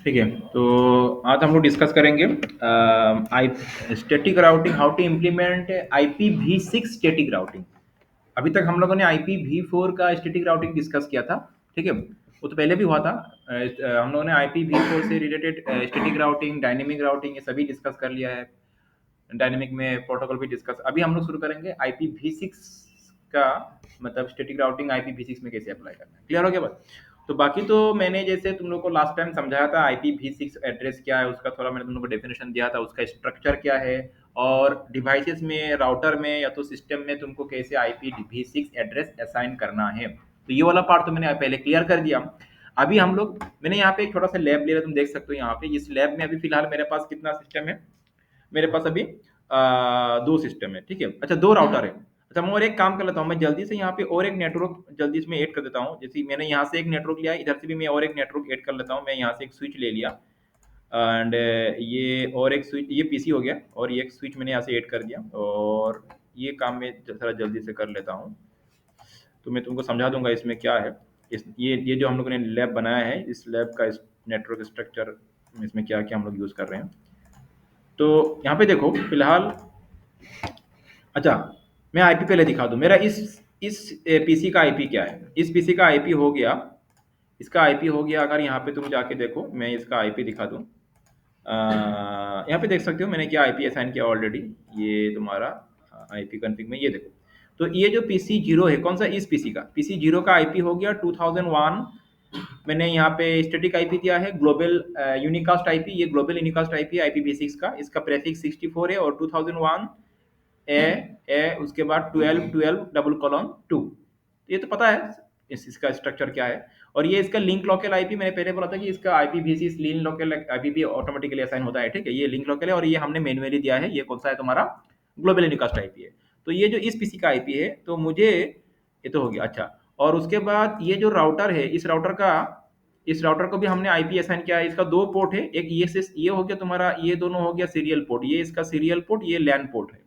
ठीक है। तो आज हम लोग डिस्कस करेंगे I static routing, how to implement IPv6 static routing. अभी तक हम लोगों ने IPv4 का स्टैटिक राउटिंग डिस्कस किया था। ठीक है, वो तो पहले भी हुआ था। हम लोगों ने IPv4 से related static routing, dynamic routing, ये सभी डिस्कस कर लिया है। डायनेमिक में प्रोटोकॉल भी डिस्कस, अभी हम लोग शुरू करेंगे IPv6 का, मतलब स्टैटिक राउटिंग IPv6 में कैसे अप्लाई करना है। क्लियर हो गया बात? तो बाकी तो मैंने जैसे तुम लोग को लास्ट टाइम समझाया था, IPv6 एड्रेस क्या है, उसका थोड़ा मैंने तुम लोग को डेफिनेशन दिया था, उसका स्ट्रक्चर क्या है, और डिवाइसेस में, राउटर में या तो सिस्टम में तुमको कैसे IPv6 एड्रेस असाइन करना है। तो ये वाला पार्ट तो मैंने पहले क्लियर कर दिया। अभी हम लोग, मैंने यहाँ पे एक थोड़ा सा लैब लिया, तुम देख सकते हो यहाँ पे। इस लैब में अभी फिलहाल मेरे पास कितना सिस्टम है? मेरे पास अभी दो सिस्टम है। ठीक है, अच्छा, दो राउटर है। अच्छा, मैं और एक काम कर लेता हूँ, मैं जल्दी से यहाँ पे और एक नेटवर्क जल्दी इसमें ऐड कर देता हूँ। जैसे मैंने यहाँ से एक नेटवर्क लिया, इधर से भी मैं और एक नेटवर्क ऐड कर लेता हूँ। मैं यहाँ से एक स्विच ले लिया, एंड ये और एक स्विच, ये पीसी हो गया, और ये एक स्विच मैंने यहाँ से ऐड कर दिया, और ये काम मैं थोड़ा जल्दी से कर लेता हूँ। तो मैं तुमको समझा दूंगा इसमें क्या है। ये जो हम लोगों ने लैब बनाया है, इस लैब का इस नेटवर्क स्ट्रक्चर, इसमें क्या क्या हम लोग यूज़ कर रहे हैं। तो यहाँ पे देखो फिलहाल, अच्छा, मैं आईपी पहले दिखा दूं। मेरा इस पीसी का आईपी क्या है? इस पीसी का आईपी हो गया, इसका आईपी हो गया, अगर यहाँ पे तुम जाके देखो, मैं इसका आईपी दिखा दूं। यहाँ पे देख सकते हो मैंने क्या आईपी असाइन किया ऑलरेडी। ये तुम्हारा आईपी कॉन्फ़िग में ये देखो। तो ये जो पीसी जीरो है, कौन सा? इस पीसी का, पीसी जीरो का आईपी हो गया 2001। मैंने यहाँ पे स्टैटिक आईपी दिया है ग्लोबल यूनिकास्ट आईपी। ये ग्लोबल यूनिकास्ट आईपी है IPv6 का। इसका प्रेफिक्स 64 है, और 2001 ए ए उसके बाद 12 12 डबल कॉलन 2। ये तो पता है इसका स्ट्रक्चर क्या है। और ये इसका लिंक लोकल आईपी, मैंने पहले बोला था कि इसका IPv6 लिंक लोकल आईपी भी ऑटोमेटिकली असाइन होता है। ठीक है, ये लिंक लोकल है, और ये हमने मैन्युअली दिया है। ये कौन सा है तुम्हारा? ग्लोबल यूनिकास्ट आईपी है। तो ये जो इस पीसी का आईपी है, तो मुझे ये तो हो गया। अच्छा, और उसके बाद ये जो राउटर है, इस राउटर को भी हमने आईपी असाइन किया है। इसका दो पोर्ट है, एक ये हो गया तुम्हारा, ये दोनों हो गया सीरियल पोर्ट। ये इसका सीरियल पोर्ट, ये लैन पोर्ट है।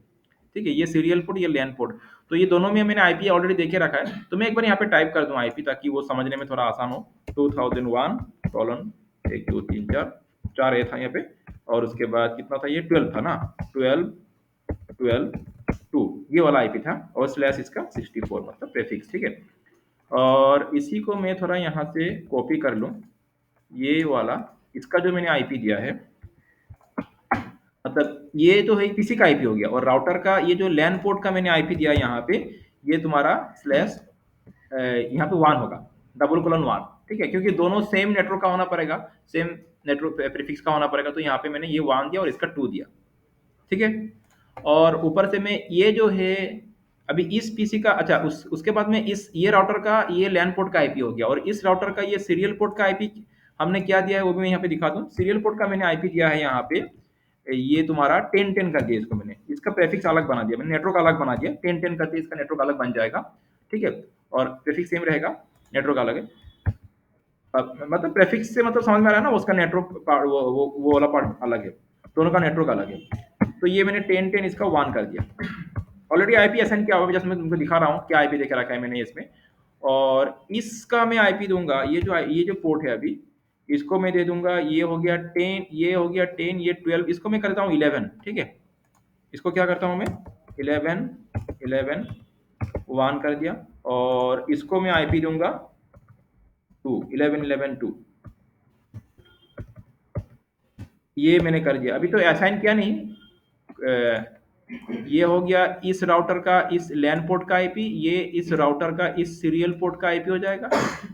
ठीक है, ये सीरियल पोर्ट, ये लैन पोर्ट। तो ये दोनों में मैंने आईपी ऑलरेडी देखे रखा है। तो मैं एक बार यहाँ पे टाइप कर दूं आईपी, ताकि वो समझने में थोड़ा आसान हो। 2001 कॉलन 1 2 3 4 4 ए था यहाँ पे, और उसके बाद कितना था? ये 12 था ना, 12 12 2, ये वाला आईपी था, और स्लैश इसका 64, मतलब प्रेफिक्स। ठीक है, और इसी को मैं थोड़ा यहाँ से कॉपी कर लूँ, ये वाला, इसका जो मैंने आईपी दिया है, मतलब ये तो है किसी का आईपी हो गया। और राउटर का ये जो लैन पोर्ट का मैंने आईपी दिया है यहाँ पे, ये तुम्हारा स्लैश यहाँ पे 1 होगा, डबल कोलन 1। ठीक है, क्योंकि दोनों सेम नेटवर्क का होना पड़ेगा, सेम नेटवर्क प्रीफिक्स का होना पड़ेगा। तो यहाँ पे मैंने ये 1 दिया और इसका 2 दिया। ठीक है, और ऊपर से मैं ये जो है अभी इस पीसी का, अच्छा, उसके बाद में इस ये राउटर का ये लैन पोर्ट का आईपी हो गया, और इस राउटर का ये सीरियल पोर्ट का आईपी हमने क्या दिया है वो भी मैं यहाँ पे दिखा दूं। सीरियल पोर्ट का मैंने आईपी दिया है यहाँ पे, ये तुम्हारा 1010 कर दिया इसको मैंने। इसका प्रेफिक्स अलग बना दिया मैंने, नेटवर्क अलग बना दिया, 1010 करके इसका नेटवर्क अलग बन जाएगा। ठीक है, और प्रेफिक्स सेम रहेगा, नेटवर्क अलग है। मतलब प्रेफिक्स से मतलब समझ में आ रहा है ना, उसका नेटवर्क वो वाला पार्ट अलग है, दोनों का नेटवर्क अलग है। तो ये मैंने 1010 इसका 1 कर दिया। ऑलरेडी आईपी असाइन किया हुआ, जैसे मैं तुमको दिखा रहा हूँ क्या आईपी देके रखा है मैंने इसमें। और इसका मैं आईपी दूंगा, ये जो पोर्ट है अभी, इसको मैं दे दूंगा, ये हो गया 10, ये हो गया 10, ये 12, इसको मैं करता हूँ 11। ठीक है, इसको क्या करता हूँ मैं, 11 11 1 कर दिया, और इसको मैं आईपी दूंगा 2, 11 11 2। ये मैंने कर दिया, अभी तो असाइन किया नहीं। ये हो गया इस राउटर का इस लैन पोर्ट का आईपी, ये इस राउटर का इस सीरियल पोर्ट का आईपी हो जाएगा।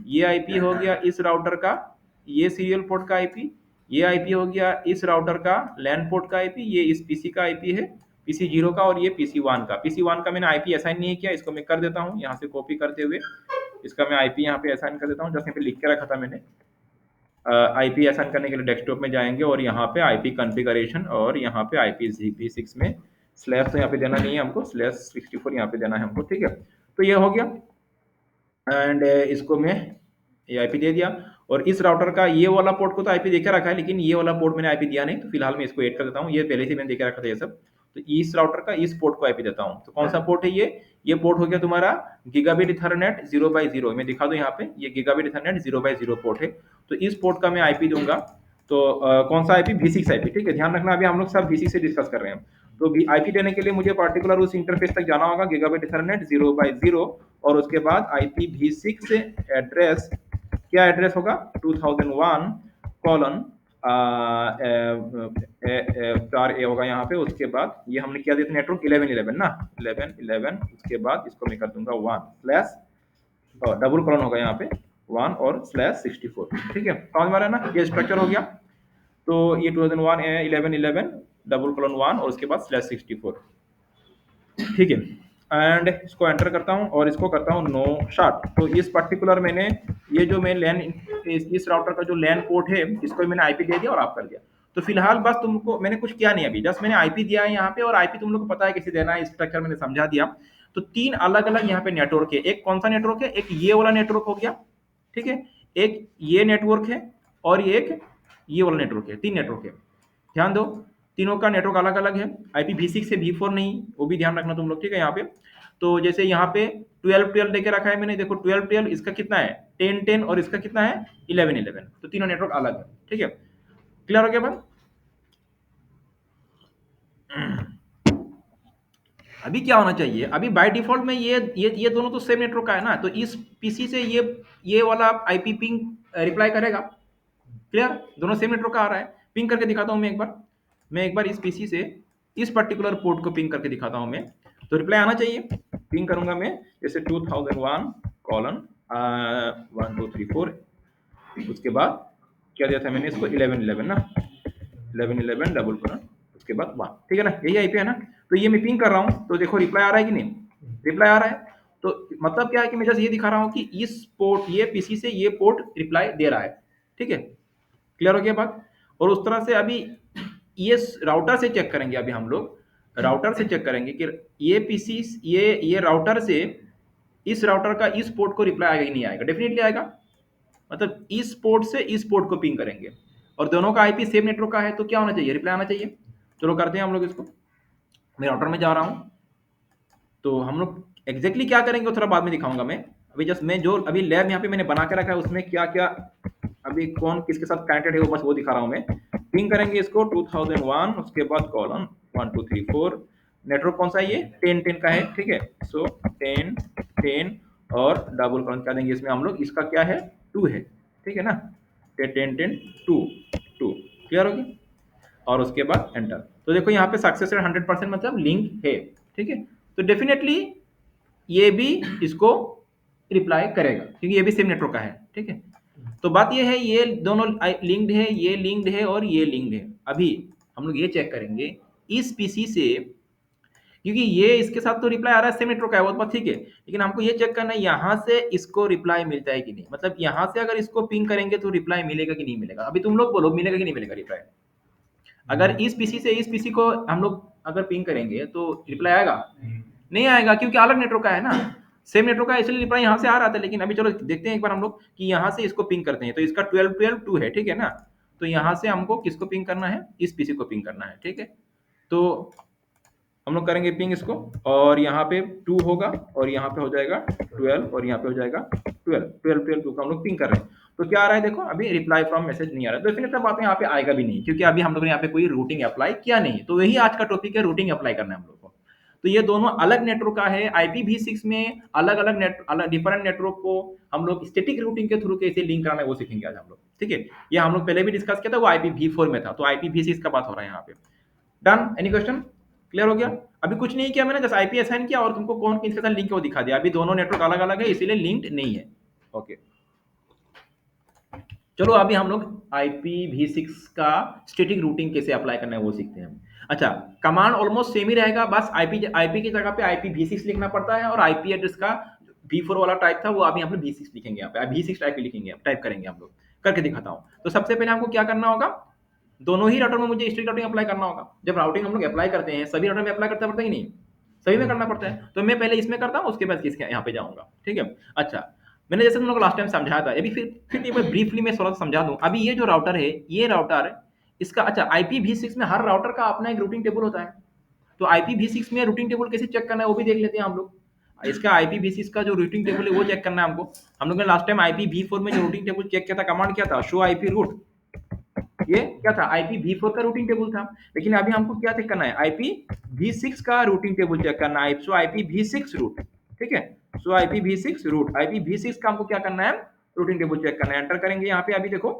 ये आईपी हो गया इस राउटर का ये सीरियल पोर्ट का आईपी। ये आईपी हो गया इस राउटर का लैन पोर्ट का आईपी। ये इस पीसी का आईपी है, पीसी जीरो का, और ये पीसी वन का मैंने आईपी असाइन नहीं किया, इसको मैं कर देता हूँ यहाँ से कॉपी करते हुए। इसका मैं आईपी यहाँ पे असाइन कर देता हूँ, जैसे यहाँ पे लिख के रखा था मैंने। आईपी असाइन करने के लिए डेस्कटॉप में जाएंगे, और यहाँ पे आईपी कॉन्फ़िगरेशन, और यहाँ पे IPv6 में स्लैश तो यहाँ पे देना नहीं है हमको, स्लैश 64 यहाँ पे देना है हमको। ठीक है, तो ये हो गया, एंड इसको मैं ये आईपी दे दिया। और इस राउटर का ये वाला पोर्ट को तो आईपी देके रखा है, लेकिन ये वाला पोर्ट मैंने आईपी दिया नहीं, तो फिलहाल मैं इसको ऐड कर देता हूँ। ये पहले से मैंने देके रखा था ये सब। तो इस राउटर का इस पोर्ट को आईपी देता हूँ। तो कौन सा पोर्ट है ये पोर्ट हो गया तुम्हारा गीगाबिट इथरनेट 0x0। मैं दिखा दूं यहाँ पे, ये गीगाबिट इथरनेट 0x0 पोर्ट है। तो इस पोर्ट का मैं आईपी दूंगा तो कौन सा आईपी V6 आईपी, ठीक है, ध्यान रखना अभी हम लोग सब V6 से डिस्कस कर रहे हैं। तो आईपी देने के लिए मुझे पर्टिकुलर उस इंटरफेस तक जाना होगा, गीगाबाइट इथरनेट 0x0, और उसके बाद आईपी V6 एड्रेस, क्या एड्रेस होगा, 2001 कॉलन 4A होगा यहाँ पे। उसके बाद ये हमने क्या दिया था नेटवर्क 1111 ना, 1111, उसके बाद इसको मैं कर दूंगा 1 स्लैश, और डबल कॉलन होगा यहाँ पे 1 और स्लैश 64, ठीक है, समझ में आ रहा है ना, ये स्ट्रक्चर हो गया। तो ये 2001 1111 डबल कॉलन 1 और उसके बाद स्लैश 64, ठीक है, एंड इसको एंटर करता हूँ और इसको करता हूँ नो शॉट। तो इस पर्टिकुलर मैंने ये जो मैं लैन, इस राउटर का जो लैन पोर्ट है इसको मैंने आईपी दे दिया और आप कर दिया। तो फिलहाल बस तुमको मैंने कुछ किया नहीं, अभी जस्ट मैंने आईपी दिया है यहाँ पे, और आईपी तुम लोग को पता है कैसे देना है, स्ट्रक्चर मैंने समझा दिया। तो तीन अलग अलग यहाँ पे नेटवर्क है, एक कौन सा नेटवर्क है, एक ये वाला नेटवर्क हो गया, ठीक है, एक ये नेटवर्क है, और एक ये वाला नेटवर्क है, तीन नेटवर्क है, ध्यान दो, तीनों का नेटवर्क अलग अलग है, IPv6 से V4 नहीं, वो भी ध्यान रखना तुम लोग, ठीक है। यहाँ पे तो जैसे यहाँ पे 12 लेके रखा है मैंने, देखो 12 इसका कितना है 10 और इसका कितना है 11 तो तीनों नेटवर्क अलग है, ठीक है, क्लियर हो गया बात। अभी क्या होना चाहिए, अभी बाय डिफॉल्ट में ये दोनों तो सेम नेटवर्क का है ना, तो इस पीसी से ये वाला आईपी पिंग रिप्लाई करेगा, क्लियर, दोनों सेम नेटवर्क का आ रहा है। पिंग करके दिखाता हूं मैं एक बार इस पीसी से इस पर्टिकुलर पोर्ट को पिंग करके दिखाता हूं मैं, तो रिप्लाई आना चाहिए। पिंग करूंगा मैं जैसे 2001 कॉलन 1 2 3 4, उसके बाद क्या दिया था मैंने इसको 11 ना, 11 डबल कॉलन, उसके बाद 1, ठीक है ना, यही आईपी है ना। तो ये मैं पिंग कर रहा हूँ, तो देखो रिप्लाई आ रहा है कि नहीं, रिप्लाई आ रहा है। तो मतलब क्या है कि मैं जस्ट ये दिखा रहा हूँ कि इस पोर्ट, ये पीसी से ये पोर्ट रिप्लाई दे रहा है, ठीक है, क्लियर हो गया बात। और उस तरह से अभी ये राउटर से चेक करेंगे, अभी हम लोग राउटर से चेक करेंगे कि ये पीसी, ये राउटर से इस राउटर का इस पोर्ट को रिप्लाई आएगा कि नहीं आएगा, डेफिनेटली आएगा। मतलब इस पोर्ट से इस पोर्ट को पिंग करेंगे और दोनों का आईपी सेम नेटवर्क का है, तो क्या होना चाहिए, रिप्लाई आना चाहिए। चलो करते हैं हम लोग इसको, मैं राउटर में जा रहा हूँ। तो हम लोग एग्जैक्टली क्या करेंगे वो थोड़ा बाद में दिखाऊंगा मैं, अभी जस्ट मैं जो अभी लैब यहाँ पे मैंने बना के रखा है उसमें क्या क्या अभी कौन किसके साथ कनेक्टेड है वो बस वो दिखा रहा हूँ मैं। पिंग करेंगे इसको 2001, उसके बाद कॉलन 1 2 3 4, नेटवर्क कौन सा है, ये 10 का है, ठीक है, सो 10 और डबल कॉलन क्या देंगे इसमें हम लोग, इसका क्या है 2 है, ठीक है ना, 10 2 2, क्लियर होगी। और उसके बाद एंटर, तो देखो यहाँ पे सक्सेस रेट 100% मतलब लिंक है, ठीक है। तो डेफिनेटली ये भी इसको रिप्लाई करेगा क्योंकि ये भी सेम नेटवर्क का है, ठीक है। तो बात ये है ये दोनों लिंक्ड है, ये लिंक्ड है और ये लिंक्ड है। अभी हम लोग ये चेक करेंगे इस पीसी से, क्योंकि ये इसके साथ तो रिप्लाई आ रहा है, सेम नेटवर्क का है, वो बात ठीक है, लेकिन हमको ये चेक करना है यहाँ से इसको रिप्लाई मिलता है कि नहीं, मतलब यहाँ से अगर इसको पिंग करेंगे तो रिप्लाई मिलेगा कि नहीं मिलेगा। अभी तुम लोग बोलो मिलेगा कि नहीं मिलेगा रिप्लाई। अगर इस पीसी से इस पीसी को हम लोग अगर पिंग करेंगे तो रिप्लाई आएगा, नहीं आएगा, क्योंकि अलग नेटवर्क का है ना, सेम नेटवर्क का है, इसलिए रिप्लाई यहाँ से आ रहा था। लेकिन अभी चलो देखते हैं एक बार हम लोग कि यहाँ से इसको पिंग करते हैं, तो इसका 12 2 है, ठीक है ना। तो यहाँ से हमको किसको पिंग करना है, इस पीसी को पिंग करना है, ठीक है। तो हम लोग करेंगे पिंग इसको, और यहाँ पे 2 होगा और यहाँ पे हो जाएगा 12 और यहाँ पे हो जाएगा 12 2 का हम लोग पिंग कर रहे हैं। तो क्या आ रहा है देखो, अभी रिप्लाई फ्रॉम मैसेज नहीं आ रहा है, तो इसलिए बात यहाँ पे आएगा भी नहीं, क्योंकि अभी हम लोग ने यहाँ पे कोई रूटिंग अप्लाई किया नहीं है। तो वही आज का टॉपिक है, रूटिंग अप्लाई करना है हम लोग को। तो ये दोनों अलग नेटवर्क का है, IPv6 में अलग अलग डिफरेंट नेटवर्क को हम लोग स्टैटिक रूटिंग के थ्रू कैसे लिंक कराना है वो सीखेंगे आज हम लोग, ठीक है। ये हम लोग पहले भी डिस्कस किया था, वो IPv4 में था, तो IPv6 का बात हो रहा है यहाँ पे। डन, एनी क्वेश्चन, क्लियर हो गया। अभी कुछ नहीं किया मैंने, जस्ट आईपी असाइन किया और तुमको कौन किसके साथ लिंक है वो दिखा दिया। अभी दोनों नेटवर्क अलग अलग है इसीलिए लिंक्ड नहीं है, ओके। चलो अभी हम लोग IPv6 का स्टैटिक रूटिंग कैसे अप्लाई करना है वो सीखते हैं। अच्छा, कमांड ऑलमोस्ट सेम ही रहेगा, बस आईपी की जगह पे IPv6 लिखना पड़ता है, और आईपी एड्रेस का V4 वाला टाइप था वो अभी हम लोग V6 लिखेंगे, यहाँ पे V6 टाइप लिखेंगे, टाइप करेंगे हम लोग, करके दिखाता हूँ। तो सबसे पहले हमको क्या करना होगा, दोनों ही राउटर में मुझे स्ट्रिक्ट राउटिंग अप्लाई करना होगा। जब राउटिंग हम लोग अप्लाई करते हैं सभी राउटर में अप्लाई करना पड़ता है कि नहीं, सभी में करना पड़ता है। तो मैं पहले इसमें करता हूँ, उसके बाद किसके यहाँ पे जाऊंगा, ठीक है। अच्छा, मैंने जैसे तुम लोग को लास्ट टाइम समझाया था, अभी फिर एक बार ब्रीफली मैं थोड़ा समझा दूं। अभी ये जो राउटर है, ये राउटर इसका, अच्छा IPv6 में हर राउटर का अपना एक रूटिंग टेबल होता है। तो IPv6 में रूटिंग टेबल कैसे चेक करना है वो भी देख लेते हैं हम लोग। इसका IPv6 का जो रूटिंग टेबल है वो चेक करना है हमको। हम लोग ने लास्ट टाइम IPv4 में जो रूटिंग टेबल चेक किया था, कमांड क्या था, शो IP रूट, ये क्या था, IPv4 का रूटिंग टेबल था, लेकिन अभी हमको क्या चेक करना है, IPv6 का रूटिंग टेबल चेक करना है। सो IPv6 रूट, ठीक है, सो IPv6 रूट, IPv6 का हमको क्या करना है, रूटिंग टेबल चेक करना है। एंटर करेंगे यहाँ पे। अभी देखो,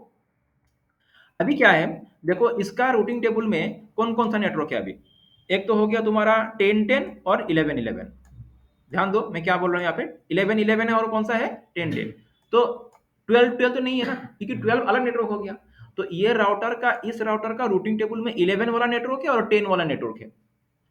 अभी क्या है, देखो इसका रूटिंग टेबल में कौन कौन सा नेटवर्क है अभी। एक तो हो गया तुम्हारा 1010 और 1111। ध्यान दो मैं क्या बोल रहा हूँ यहाँ पे, 1111 है और कौन सा है, 1010। तो 12 12 तो नहीं है ना, क्योंकि 12 अलग नेटवर्क हो गया। तो ये राउटर का, इस राउटर का रूटिंग टेबल में 11 वाला नेटवर्क है और 10 वाला नेटवर्क है।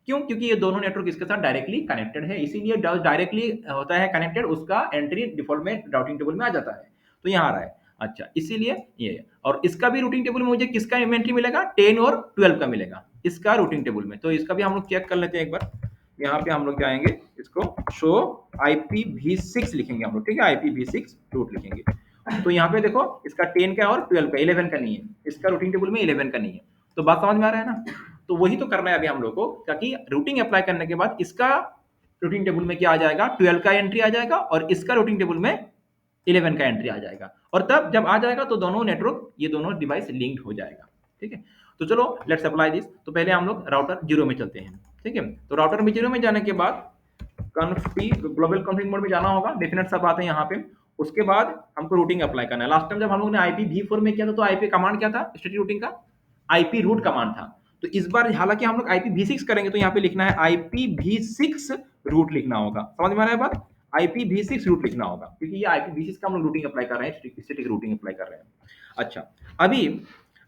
क्यों, क्योंकि ये दोनों नेटवर्क इसके साथ डायरेक्टली कनेक्टेड है, इसीलिए डायरेक्टली होता है कनेक्टेड, उसका एंट्री डिफॉल्ट में राउटिंग टेबल में आ जाता है। तो यहाँ आ रहा है, अच्छा, इसीलिए ये। और इसका भी रूटिंग टेबल में मुझे किसका एंट्री मिलेगा, 10 और 12 का मिलेगा इसका रूटिंग टेबल में। तो इसका भी हम लोग चेक कर लेते हैं एक बार। यहाँ पे हम लोग जाएंगे, इसको शो IPv6 लिखेंगे हम लोग, ठीक है, IPv6 रूट लिखेंगे। तो यहाँ पे देखो इसका 10 का और 12 का, 11 का नहीं है, इसका रूटिंग टेबल में 11 का नहीं है। तो बात समझ में आ रहा है ना। तो वही तो करना है अभी हम लोग को, ताकि रूटिंग अप्लाई करने के बाद इसका रूटिंग टेबल में क्या आ जाएगा, 12 का एंट्री आ जाएगा और इसका रूटिंग टेबल में 11 का एंट्री आ जाएगा। और तब जब आ जाएगा तो दोनों नेटवर्क, ये दोनों डिवाइस लिंक्ड हो जाएगा, ठीक है। तो चलो लेट्स अप्लाई दिस। तो पहले हम लोग राउटर 0 में चलते हैं, ठीक है। तो राउटर में 0 में जाने के बाद कॉन्फिग, ग्लोबल कॉन्फिग मोड में जाना होगा, डेफिनेट सब बात है यहाँ पे। उसके बाद हमको रूटिंग अप्लाई करना है। लास्ट टाइम जब हम लोग ने IPv4 में किया था तो आईपी कमांड क्या था, स्टैटिक रूटिंग का आईपी रूट कमांड था। तो इस बार हालांकि हम लोग IPv6 करेंगे, तो यहाँ पे लिखना है IPv6 रूट लिखना होगा। समझ में आ रहा है बात, IPv6 रूट लिखना होगा, क्योंकि ये IPv6 का हम लोग रूटिंग अप्लाई कर रहे हैं, स्टैटिक रूटिंग अप्लाई कर रहे हैं। अच्छा, अभी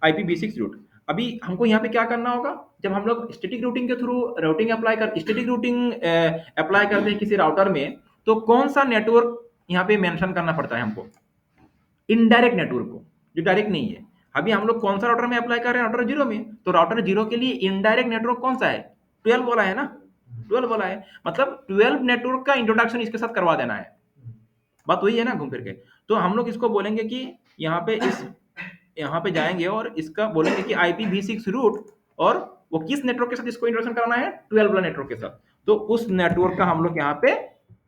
IPv6 रूट, अभी हमको यहाँ पे क्या करना होगा, जब हम लोग स्टैटिक रूटिंग के थ्रू रूटिंग अप्लाई कर, स्टैटिक रूटिंग अप्लाई करते हैं किसी राउटर में, तो कौन सा नेटवर्क यहाँ पे मेंशन करना पड़ता है हमको, इनडायरेक्ट नेटवर्क को, जो डायरेक्ट नहीं है। अभी हम लोग कौन सा राउटर में अप्लाई कर रहे हैं, राउटर 0 में। तो राउटर 0 के लिए इनडायरेक्ट नेटवर्क कौन सा है, 12 वाला है ना, 12 वाला है। मतलब 12 नेटवर्क का इंट्रोडक्शन इसके साथ करवा देना है। बात वही है ना घूम फिर के। तो हम लोग इसको बोलेंगे कि यहाँ पे इस, यहाँ पे जाएंगे और इसका बोलेंगे कि IPv6 रूट, और वो किस नेटवर्क के साथ इसको इंट्रोडक्शन कराना है, 12 वाला नेटवर्क के साथ। तो उस नेटवर्क का हम लोग यहाँ पे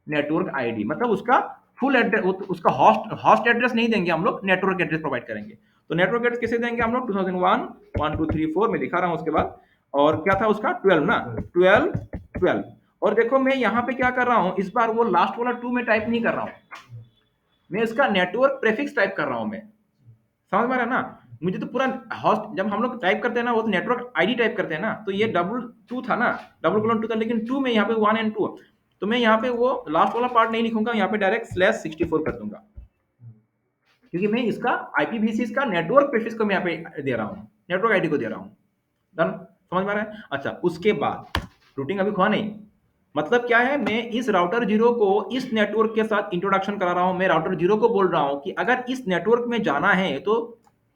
नेटवर्क आईडी, मतलब उसका फुल एड्रेस, उसका होस्ट एड्रेस नहीं देंगे हम लोग, नेटवर्क एड्रेस प्रोवाइड करेंगे। तो नेटवर्क एड्रेस किसे देंगे हम लोग, 2001 1 2 3 4 में दिखा रहा हूँ। उसके बाद और क्या था उसका, 12 ना, 12 12। और देखो मैं यहाँ पे क्या कर रहा हूँ, इस बार वो लास्ट वाला 2 में टाइप नहीं कर रहा हूँ, मैं इसका नेटवर्क प्रेफिक्स टाइप कर रहा हूँ मैं। समझ में आ रहा है ना। मुझे तो पूरा होस्ट, जब हम लोग टाइप करते हैं ना, वो तो नेटवर्क आईडी टाइप करते हैं ना, तो ये डबल 2 था ना, डबल कोलन 2 था, लेकिन 2 में यहाँ पे 1 एंड 2। तो मैं यहाँ पे वो लास्ट वाला पार्ट नहीं लिखूंगा, यहाँ पे डायरेक्ट /64 कर दूंगा, क्योंकि मैं इसका IPv6 का नेटवर्क प्रीफिक्स को मैं यहाँ पे दे रहा हूँ, नेटवर्क आईडी को दे रहा हूँ। डन, समझ में आ रहा है। अच्छा, उसके बाद रूटिंग अभी खुआ नहीं, मतलब क्या है, मैं इस राउटर 0 को इस नेटवर्क के साथ इंट्रोडक्शन करा रहा हूँ। मैं राउटर 0 को बोल रहा हूँ कि अगर इस नेटवर्क में जाना है तो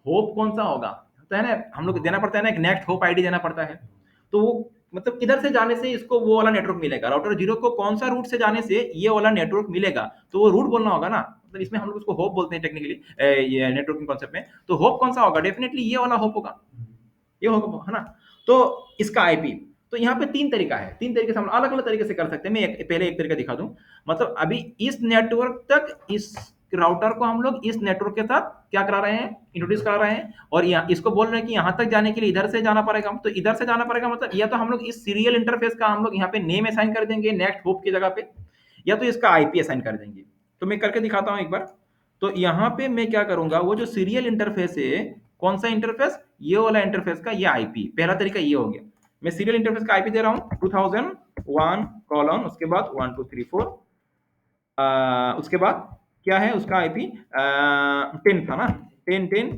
होप कौन सा होगा, तो है ना, हम लोग देना पड़ता है ना, एक नेक्स्ट होप आईडी देना पड़ता है। तो वो मतलब इधर से जाने से इसको वो वाला नेटवर्क मिलेगा, राउटर 0 को कौन सा रूट से जाने से ये वाला नेटवर्क मिलेगा, तो वो रूट बोलना होगा ना। मतलब इसमें हम लोग उसको होप बोलते हैं टेक्निकली, ये नेटवर्किंग कॉन्सेप्ट में। तो होप कौन सा होगा, डेफिनेटली ये वाला होप होगा, ये होगा, है ना। तो इसका आईपी, तो यहाँ पे 3 तरीका है, 3 तरीके से हम अलग अलग तरीके से कर सकते हैं। मैं पहले एक तरीका दिखा दूं। मतलब अभी इस नेटवर्क तक, इस राउटर को हम लोग इस नेटवर्क के साथ क्या करा रहे हैं, इंट्रोड्यूस करा रहे हैं, और यहाँ इसको बोल रहे हैं कि यहाँ तक जाने के लिए इधर से जाना पड़ेगा। तो इधर से जाना पड़ेगा, मतलब या तो हम लोग इस सीरियल इंटरफेस का हम लोग यहाँ पे नेम असाइन कर देंगे नेक्स्ट होप की जगह पे, या तो इसका आईपी असाइन कर देंगे। तो मैं करके दिखाता हूँ एक बार। तो यहाँ पे मैं क्या करूंगा, वो जो सीरियल इंटरफेस है, कौन सा इंटरफेस, ये वाला इंटरफेस का ये आईपी, पहला तरीका ये हो गया। मैं सीरियल इंटरफेस का आईपी दे रहा हूँ 2001 कॉलन, उसके बाद 1 2 3 4, उसके बाद क्या है उसका आईपी 10 था ना, 10 10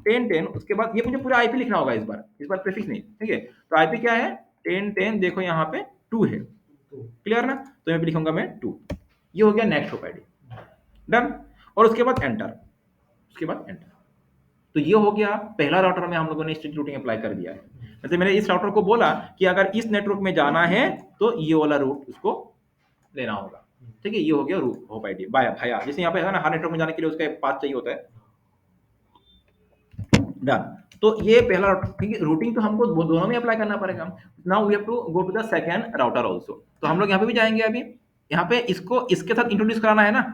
10 10। उसके बाद ये मुझे पूरा आईपी लिखना होगा इस बार प्रीफिक्स नहीं, ठीक है। तो आईपी क्या है, 10 10, देखो यहाँ पे 2 है, क्लियर ना। तो यहाँ पे लिखूंगा मैं 2, ये हो गया नेक्स्ट होप आईडी, डन। और उसके बाद एंटर, उसके बाद एंटर। तो ये हो गया पहला राउटर में हम लोगों ने स्ट्रिक्ट रूटिंग अप्लाई कर दिया है। जैसे मैंने इस राउटर को बोला कि अगर इस नेटवर्क में जाना है तो ये वाला रूट उसको लेना होगा, ठीक है। ये हो गया रूट होप आईडी बाय भाया, जैसे यहाँ पे है ना, हर नेटवर्क में जाने के लिए उसका पाथ चाहिए होता है, डन। तो ये पहला, क्योंकि रूटिंग तो हमको दोनों में अप्लाई करना पड़ेगा। Now we have to go to the second router also. तो हम लोग यहाँ पे भी जाएंगे, अभी यहाँ पे इसको इसके साथ इंट्रोड्यूस कराना है ना,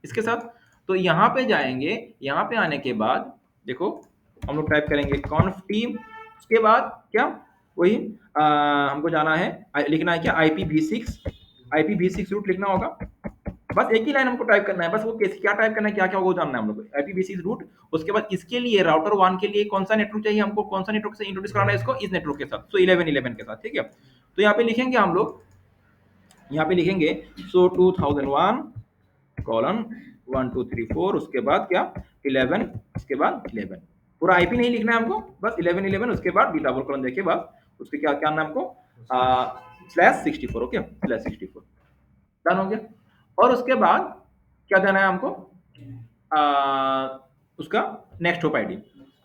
इसके साथ। तो यहाँ पे जाएंगे, यहाँ पे आने के बाद देखो हम लोग टाइप करेंगे कॉन्फ टी, उसके बाद क्या वही हमको जाना है, लिखना है क्या IPv6 रूट लिखना होगा। बस एक ही लाइन हमको टाइप करना है, बस वो कैसे क्या टाइप करना है क्या क्या वो जानना है हम लोग को, IPv6 रूट। उसके बाद इसके लिए राउटर 1 के लिए कौन सा नेटवर्क चाहिए हमको, कौन सा नेटवर्क से इंट्रोड्यूस कराना है इसको, इस नेटवर्क के साथ, सो 11 के साथ, ठीक है। तो यहाँ पे लिखेंगे हम लोग, यहाँ पे लिखेंगे सो 2001 कॉलन 1234, उसके बाद क्या 11, उसके बाद 11, पूरा आईपी नहीं लिखना है हमको, बस 11 उसके बाद डबल कॉलन देके बस उसके क्या क्या नाम को /64, ओके /64, डन हो गया। और उसके बाद क्या देना है हमको, उसका नेक्स्ट होप आईडी।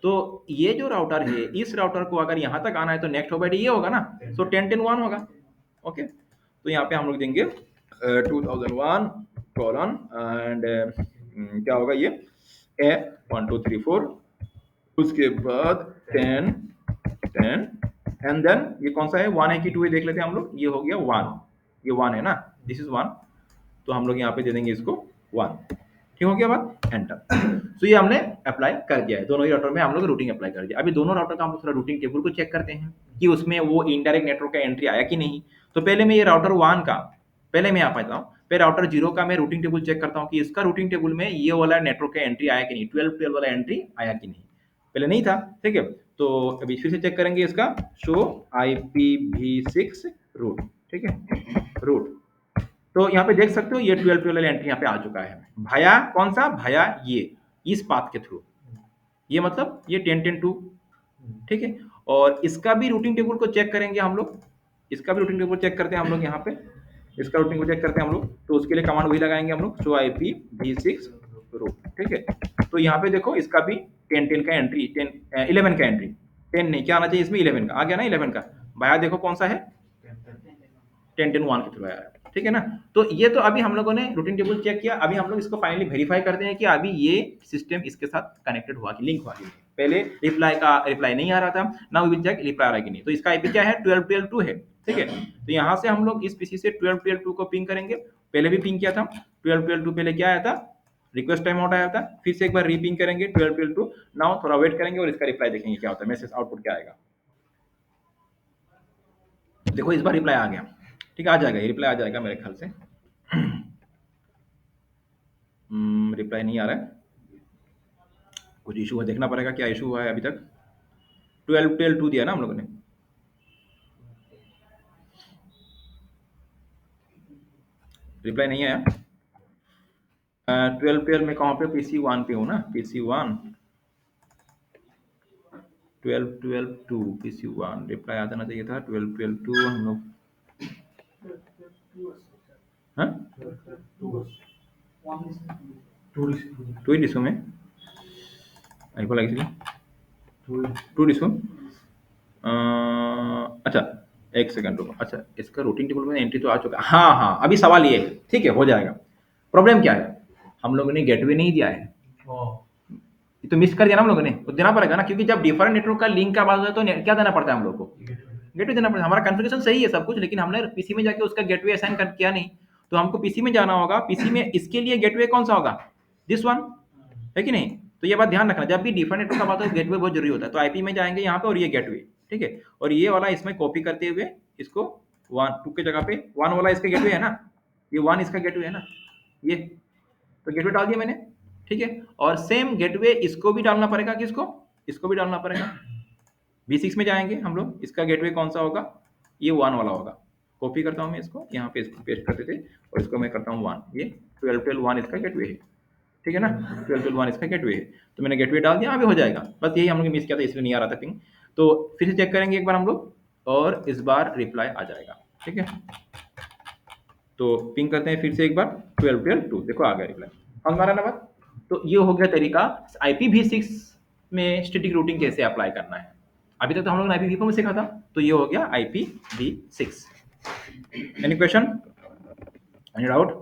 तो ये जो राउटर है, इस राउटर को अगर यहाँ तक आना है तो नेक्स्ट होप आईडी ये होगा ना, सो 10.10.1 होगा, ओके। तो यहाँ पे हम लोग देंगे 2001 कॉलन एंड क्या होगा ये A1234, उसके बाद 10 10 एंड देन ये कौन सा है, 1 है कि 2 है देख लेते हैं हम लोग, ये हो गया 1, ये 1 है ना, दिस इज 1, तो हम लोग यहाँ पे दे देंगे इसको 1, ठीक हो गया बात, एंटर। तो ये हमने अप्लाई कर दिया है, दोनों ही राउटर में हम लोग रूटिंग अप्लाई कर दिया। अभी दोनों राउटर का हम लोग थोड़ा रूटिंग टेबल को चेक करते हैं कि उसमें वो इनडायरेक्ट नेटवर्क का एंट्री आया कि नहीं। तो पहले मैं ये राउटर 1 का, पहले मैं यहाँ पाता हूँ, फिर राउटर 0 का मैं रूटिंग टेबल चेक करता हूँ कि इसका रूटिंग टेबल में ये वाला नेटवर्क का एंट्री आया कि नहीं, 12 वाला एंट्री आया कि नहीं, पहले नहीं था, ठीक है। तो अभी फिर से चेक करेंगे इसका, शो IPv6 रूट, ठीक है, रूट। तो यहाँ पे देख सकते हो ये 12 वाला एंट्री यहाँ पे आ चुका है, भाया कौन सा, भाया ये इस पाथ के थ्रू, ये मतलब ये 10.10.2, ठीक है। और इसका भी रूटिंग टेबल को चेक करेंगे हम लोग, इसका भी रूटिंग टेबल चेक करते हैं हम लोग, यहाँ पे इसका रूटिंग टेबल चेक करते हैं हम लोग। तो उसके लिए कमांड वही लगाएंगे हम लोग, शो IPv6 रूट, ठीक है। तो यहाँ पे देखो इसका भी 10 का एंट्री, 11 का एंट्री, 10 नहीं, क्या आना चाहिए इसमें 11 का आ गया ना, 11 का भाया देखो कौन सा है, 10.10.1 के थ्रू आया है, ठीक है ना। तो ये तो अभी हम लोगों ने रूटिंग टेबल चेक किया, अभी हम लोग इसको फाइनली वेरीफाई करते हैं कि अभी ये सिस्टम इसके साथ कनेक्टेड हुआ कि लिंक हुआ कि नहीं। पहले रिप्लाई नहीं आ रहा था, now we will check reply आ रहा है कि नहीं। तो इसका आईपी क्या है, 12.12.2 है, ठीक है। तो यहाँ से हम लोग इस पीसी से 12.12.2 को पिंग करेंगे, पहले भी पिंग किया था 12.12.2, पहले क्या आया था, रिक्वेस्ट टाइम आउट आया था, फिर से एक बार रीपिंग करेंगे 12.12.2, नाउ थोड़ा वेट करेंगे और इसका रिप्लाई देखेंगे क्या होता है, मैसेज आउटपुट क्या आएगा। देखो इस बार रिप्लाई आ गया, ठीक है, आ जाएगा, ये रिप्लाई आ जाएगा मेरे ख्याल से। रिप्लाई नहीं आ रहा है, कुछ इशू है, देखना पड़ेगा क्या इशू हुआ है अभी तक। 12.12.2 दिया ना हम लोगों ने, रिप्लाई नहीं आया। 12.12 में कहाँ पे, PC1 पे हूँ ना, PC1 12.12.2 PC1 रिप्लाई आ जाना चाहिए था, 12.12.2 हम लोग, हाँ 2 डिस्को में आई बोला इसलिए 2 डिस्को, अच्छा एक सेकंड रुको, अच्छा इसका रूटिंग टेबल में एंट्री तो आ चुका है, हाँ हाँ, अभी सवाल ये है, ठीक है हो जाएगा। प्रॉब्लम क्या है, हम लोगों ने गेटवे नहीं दिया है, ये तो मिस कर दिया ना हम लोगों ने, तो देना पड़ेगा ना, क्योंकि जब डिफरेंट नेटवर्क का लिंक का बात होता है तो क्या देना पड़ता है हम लोग को, गेटवे देना पड़ता है। हमारा कॉन्फ़िगरेशन सही है सब कुछ, लेकिन हमने पीसी में जाके उसका गेटवे असाइन कर किया नहीं, तो हमको पीसी में जाना होगा, पीसी में इसके लिए गेटवे कौन सा होगा, दिस वन, है कि नहीं। तो ये बात ध्यान रखना, जब भी डिफरेंट नेटवर्क का बात हो गेटवे बहुत जरूरी होता है। तो आईपी में जाएंगे यहाँ पे और ये गेटवे, ठीक है, और ये वाला इसमें कॉपी करते हुए इसको 1 2 के जगह पे 1 वाला इसका गेटवे है ना, ये 1 इसका गेटवे है ना, ये तो गेटवे डाल दिया मैंने, ठीक है। और सेम गेटवे इसको भी डालना पड़ेगा, किसको, इसको भी डालना पड़ेगा। V6 में जाएंगे हम लोग, इसका गेटवे कौन सा होगा, ये 1 वाला होगा, कॉपी करता हूँ मैं इसको, यहाँ पे इसको पेस्ट करते थे और इसको मैं करता हूँ 1, ये 12.12.1 इसका गेटवे है, ठीक है ना, 12.12.1 इसका गेटवे है। तो मैंने गेटवे डाल दिया, अभी हो जाएगा, बस यही हम लोग मिस किया था इसलिए नहीं आ रहा था पिंग। तो फिर से चेक करेंगे एक बार हम लोग, और इस बार रिप्लाई आ जाएगा, ठीक है। तो पिंग करते हैं फिर से एक बार 12.12.2, देखो आ गया रिप्लाई, समझ में आ रहा है ना बात। तो ये हो गया तरीका IPv6 में स्टैटिक रूटिंग कैसे अप्लाई करना है। अभी तक तो हम लोगों ने IPv4 में सीखा था, तो ये हो गया IPv6। Any question, any doubt?